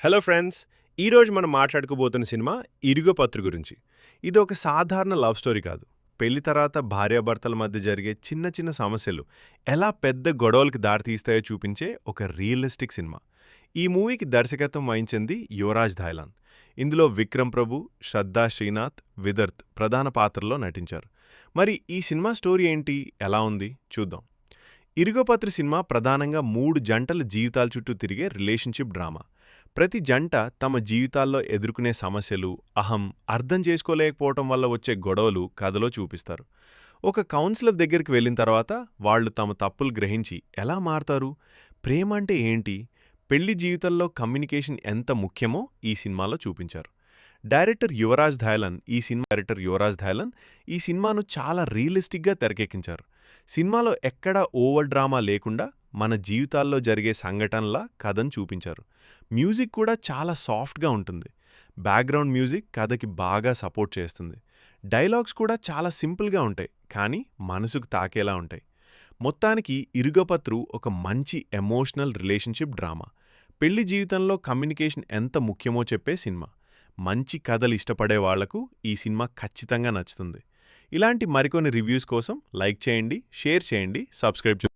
Hello friends! ఈరోజు మనం మాట్లాడుకోబోతున్న cinema 'ఇరుగపత్రు' గురించి. ఇదొక సాధారణ లవ్ స్టోరీ కాదు. పెళ్లి తర్వాత భార్యాభర్తల మధ్య జరిగే చిన్న చిన్న సమస్యలు ఎలా పెద్ద గొడవలకి దారితీస్తాయో చూపించే ఒక రియలిస్టిక్ సినిమా. ఈ మూవీకి దర్శకత్వం వహించింది యువరాజ్ ధాయలాన్. ఇందులో విక్రమ్ ప్రభు, శ్రద్ధా శ్రీనాథ్, విదర్త్ ప్రధాన పాత్రల్లో నటించారు. మరి ఈ సినిమా స్టోరీ ఏంటి? ఎలా ఉంది? చూద్దాం. 'ఇరుగపత్రు' సినిమా ప్రధానంగా 3 జంటల జీవితాల చుట్టూ తిరిగే రిలేషన్‌షిప్ డ్రామా. ప్రతి జంట తమ జీవితాల్లో ఎదుర్కొనే సమస్యలు, అర్థం చేసుకోలేకపోవటం వల్ల వచ్చే గొడవలు కథలో చూపిస్తారు. ఒక కౌన్సిలర్ దగ్గరికి వెళ్ళిన తర్వాత వాళ్ళు తమ తప్పులు గ్రహించి ఎలా మారతారు? ప్రేమ అంటే ఏంటి? పెళ్లి జీవితంలో కమ్యూనికేషన్ ఎంత ముఖ్యమో ఈ సినిమాలో చూపించారు. డైరెక్టర్ యువరాజ్ ధాయలన్ ఈ సినిమాను చాలా రియలిస్టిక్‌గా తెరకెక్కించారు. సినిమాలో ఎక్కడా ఓవర్ డ్రామా లేకుండా మన జీవితాల్లో జరిగే సంఘటనలా కథను చూపించారు. మ్యూజిక్ కూడా చాలా సాఫ్ట్‌గా ఉంటుంది. బ్యాక్‌గ్రౌండ్ మ్యూజిక్ కథకి బాగా సపోర్ట్ చేస్తుంది. డైలాగ్స్ కూడా చాలా సింపుల్‌గా ఉంటాయి, కానీ మనసుకు తాకేలా ఉంటాయి. మొత్తానికి 'ఇరుగపత్రు' ఒక మంచి ఎమోషనల్ రిలేషన్‌షిప్ డ్రామా. పెళ్లి జీవితంలో కమ్యూనికేషన్ ఎంత ముఖ్యమో చెప్పే సినిమా. మంచి కథలు ఇష్టపడే వాళ్లకు ఈ సినిమా ఖచ్చితంగా నచ్చుతుంది. ఇలాంటి మరికొన్ని రివ్యూస్ కోసం లైక్ చేయండి, షేర్ చేయండి, సబ్స్క్రైబ్